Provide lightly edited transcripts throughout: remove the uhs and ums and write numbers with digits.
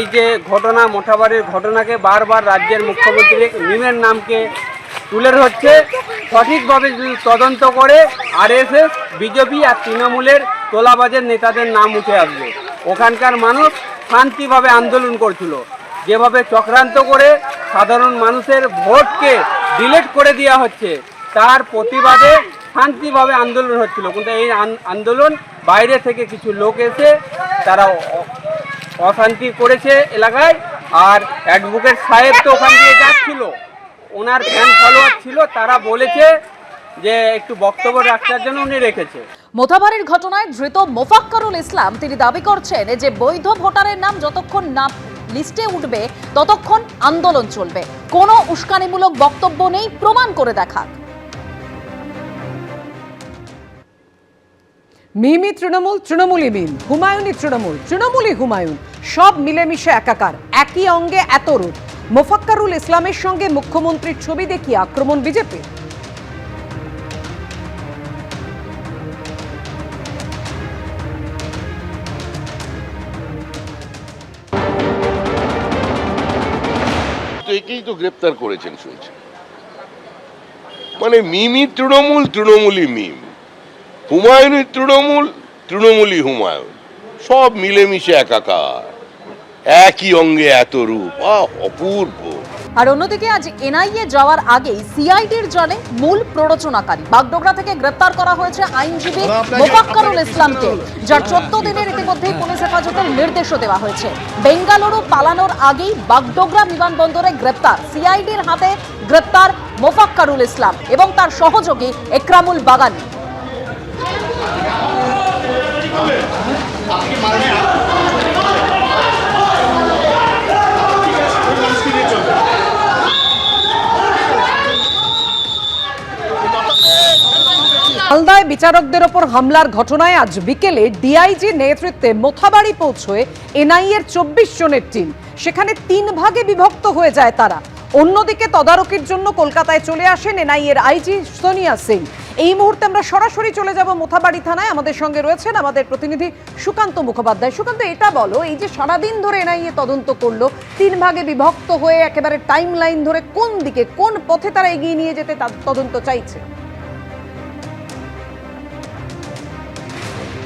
এই যে ঘটনা মোথাবাড়ির ঘটনাকে বারবার রাজ্যের মুখ্যমন্ত্রী মিমের নামকে তুলে ধরছে। সঠিকভাবে যদি তদন্ত করে আরএসএস, বিজেপি আর তৃণমূলের তোলাবাজের নেতাদের নাম উঠে আসবে। ওখানকার মানুষ শান্তিভাবে আন্দোলন করছিল, যেভাবে চক্রান্ত করে সাধারণ মানুষের ভোটকে ডিলিট করে দেওয়া হচ্ছে তার প্রতিবাদে শান্তিভাবে আন্দোলন হচ্ছিল। কিন্তু এই আন্দোলন বাইরে থেকে কিছু লোক এসে তারা অশান্তি করেছে এলাকায়। আর অ্যাডভোকেট সাহেব তো ওখান দিয়ে যাচ্ছিল, ওনার ফ্যান ফলোয়ার ছিল, তারা বলেছে যে একটু বক্তব্য রাখার জন্য উনি রেখেছে। মোথাবাড়ির ঘটনায় ধৃত মোফাক্করুল ইসলাম তিনি দাবি করছেন যে বৈধ ভোটারের নাম যতক্ষণ না লিস্টে উঠবে ততক্ষণ আন্দোলন চলবে। কোনো উস্কানিমূলক বক্তব্য নেই, প্রমাণ করে দেখা। মিমি তৃণমূল, তৃণমূলই মিম, হুমায়ুনই তৃণমূল, তৃণমূলই হুমায়ুন, সব মিলেমিশে একাকার, একই অঙ্গে এত রূপ। মোফাক্করুল ইসলামের সঙ্গে মুখ্যমন্ত্রীর ছবি দেখিয়ে আক্রমণ বিজেপি। একেই তো গ্রেপ্তার করেছেন শুনছি। মানে মিমি তৃণমূল, তৃণমূলই মিম, হুমায়ুনই তৃণমূল, তৃণমূলই হুমায়ুন, সব মিলেমিশে একাকার, একই অঙ্গে এত রূপ, অপূর্ব। আর অন্যদিকে আজ এনআইএ যাওয়ার আগেই সিআইডির জালে মূল প্ররোচনাকারী বাগডোগরা থেকে গ্রেপ্তার করা হয়েছে আইনজীবী মোফাক্করুল ইসলামকে, যার 14 দিনের ইতিমধ্যেই পুলিশ হেফাজতের নির্দেশও দেওয়া হয়েছে। বেঙ্গালুরু পালানোর আগেই বাগডোগরা বিমানবন্দরে গ্রেপ্তার, সিআইডির হাতে গ্রেপ্তার মোফাক্করুল ইসলাম এবং তার সহযোগী একরামুল বাগানি। মালদায় বিচারকদের ওপর হামলার ঘটনায় আজ বিকেলে ডিআইজি নেতৃত্বে মোথাবাড়ি পৌঁছয় এনআইএর 24 জনের টিম। সেখানে 3 ভাগে বিভক্ত হয়ে যায় তারা। অন্যদিকে তদারকির জন্য কলকাতায় চলে আসেন এনআইএর আইজি সোনিয়া সিং। এই মুহূর্তে আমরা সরাসরি চলে যাব মোথাবাড়ি থানায়। আমাদের সঙ্গে রয়েছেন আমাদের প্রতিনিধি সুকান্ত মুখোপাধ্যায়। সুকান্ত, এটা বলো, এই যে সারাদিন ধরে এনআইএ তদন্ত করলো, 3 ভাগে বিভক্ত হয়ে একেবারে টাইম লাইন ধরে কোন দিকে, কোন পথে তারা এগিয়ে নিয়ে যেতে তদন্ত চাইছে?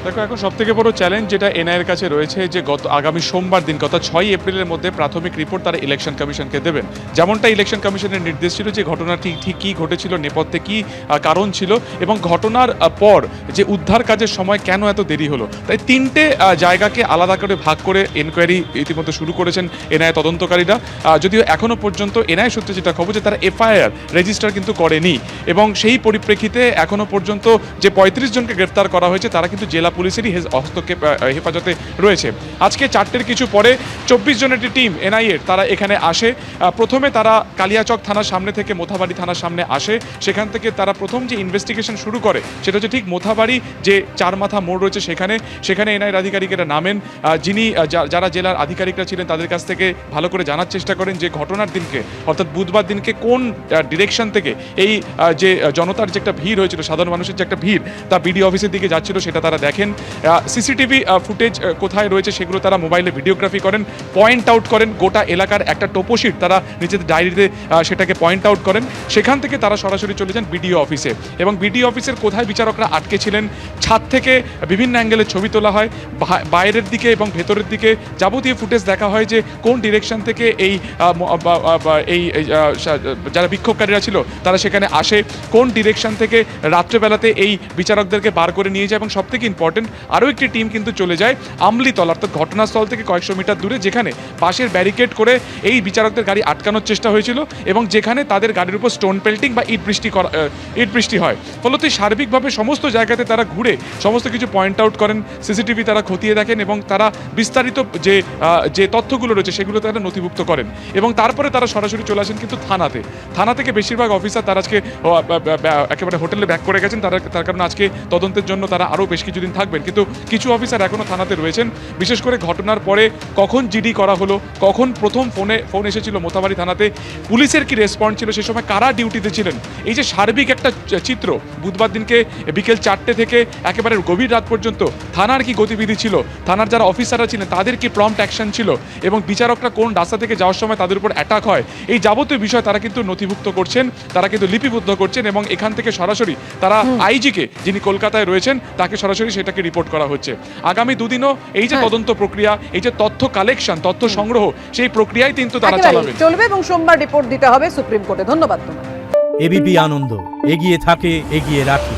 দেখো, এখন সবথেকে বড় চ্যালেঞ্জ যেটা এনআইএর কাছে রয়েছে যে আগামী সোমবার দিন অর্থাৎ 6 এপ্রিলের মধ্যে প্রাথমিক রিপোর্ট তারা ইলেকশন কমিশনকে দেবেন। যেমনটা ইলেকশন কমিশনের নির্দেশ ছিল যে ঘটনাটি ঠিক কী ঘটেছিল, নেপথ্যে কী কারণ ছিল এবং ঘটনার পর যে উদ্ধার কাজের সময় কেন এত দেরি হলো। তাই 3টে জায়গাকে আলাদা করে ভাগ করে এনকোয়ারি ইতিমধ্যে শুরু করেছেন এনআইএ তদন্তকারীরা। যদিও এখনও পর্যন্ত এনআইএ সূত্রে যেটা খবর যে তারা এফআইআর রেজিস্টার কিন্তু করেনি এবং সেই পরিপ্রেক্ষিতে এখনও পর্যন্ত যে 35 জনকে গ্রেফতার করা হয়েছে তারা কিন্তু জেলা পুলিশেরই হস্তক্ষেপ হেফাজতে রয়েছে। আজকে 4টের কিছু পরে 24 জনের একটি টিম এনআইএর তারা এখানে আসে। প্রথমে তারা কালিয়াচক থানার সামনে থেকে মোথাবাড়ি থানার সামনে আসে। সেখান থেকে তারা প্রথম যে ইনভেস্টিগেশন শুরু করে সেটা হচ্ছে ঠিক মোথাবাড়ি যে 4 মাথা মোড় রয়েছে সেখানে এনআইএর আধিকারিকেরা নামেন। যিনি যারা জেলার আধিকারিকরা ছিলেন তাদের কাছ থেকে ভালো করে জানার চেষ্টা করেন যে ঘটনার দিনকে অর্থাৎ বুধবার দিনকে কোন ডিরেকশন থেকে এই যে জনতার যে একটা ভিড় হয়েছিল, সাধারণ মানুষের যে একটা ভিড় তা বিডিও অফিসের দিকে যাচ্ছিল সেটা তারা দেখেন। সিসিটিভি ফুটেজ কোথায় রয়েছে সেগুলো তারা মোবাইলে ভিডিওগ্রাফি করেন, পয়েন্ট আউট করেন। গোটা এলাকার একটা টোপোশিট তারা নিজেদের ডায়েরিতে সেটাকে পয়েন্ট আউট করেন। সেখান থেকে তারা সরাসরি চলে যান বিডিও অফিসে এবং বিডিও অফিসের কোথায় বিচারকরা আটকে ছিলেন ছাদ থেকে বিভিন্ন অ্যাঙ্গেলের ছবি তোলা হয়, বাইরের দিকে এবং ভেতরের দিকে যাবতীয় ফুটেজ দেখা হয় যে কোন ডিরেকশন থেকে এই যারা বিক্ষোভকারীরা ছিল তারা সেখানে আসে, কোন ডিরেকশন থেকে রাত্রেবেলাতে এই বিচারকদেরকে বার করে নিয়ে যায় এবং সবথেকে ইম্পর্টেন্ট আরও একটি টিম কিন্তু চলে যায় আমলিতলা অর্থাৎ ঘটনাস্থল থেকে কয়েকশো মিটার দূরে, যেখানে বাঁশের ব্যারিকেড করে এই বিচারকদের গাড়ি আটকানোর চেষ্টা হয়েছিল এবং যেখানে তাদের গাড়ির উপর স্টোন পেল্টিং বা ইট বৃষ্টি হয়। ফলত সার্বিকভাবে সমস্ত জায়গাতে তারা ঘুরে সমস্ত কিছু পয়েন্ট আউট করেন, সিসিটিভি তারা খতিয়ে দেখেন এবং তারা বিস্তারিত যে তথ্যগুলো রয়েছে সেগুলো তারা নথিভুক্ত করেন এবং তারপরে তারা সরাসরি চলে আসেন কিন্তু থানা থেকে বেশিরভাগ অফিসার তারা আজকে একেবারে হোটেলে ব্যাক করে গেছেন। তার কারণে আজকে তদন্তের জন্য তারা আরও বেশ কিছুদিন থাকবেন, কিন্তু কিছু অফিসার এখনো থানাতে রয়েছেন। বিশেষ করে ঘটনার পরে কখন জিডি করা হলো, কখন প্রথম ফোন এসেছিল মোথাবাড়ি থানাতে, পুলিশের কি রেসপন্স ছিল, সে সময় কারা ডিউটিতে ছিলেন, এই যে সার্বিক একটা চিত্র, বুধবার দিনকে বিকেল 4টে থেকে একেবারে গভীর রাত পর্যন্ত থানার কি গতিবিধি ছিল, থানার যারা অফিসাররা ছিলেন তাদের কি প্রম্পট অ্যাকশন ছিল, এবং বিচারকরা কোন রাস্তা থেকে যাওয়ার সময় তাদের উপর অ্যাটাক হয়, এই যাবতীয় বিষয় তারা কিন্তু নথিভুক্ত করছেন, তারা কিন্তু লিপিবদ্ধ করছেন, এবং এখান থেকে সরাসরি তারা আইজিকে, যিনি কলকাতায় রয়েছেন, তাকে সরাসরি সেটাকে রিপোর্ট করা হচ্ছে। আগামী দুদিনও এই যে তদন্ত প্রক্রিয়া, এই যে তথ্য কালেকশন, তথ্য সংগ্রহ, সেই প্রক্রিয়ায় কিন্তু তারা চালাবেন, চলবে, এবং সোমবার রিপোর্ট দিতে হবে সুপ্রিম কোর্টে। ধন্যবাদ তোমার। এবিপি আনন্দ, এগিয়ে থাকে, এগিয়ে রাখে।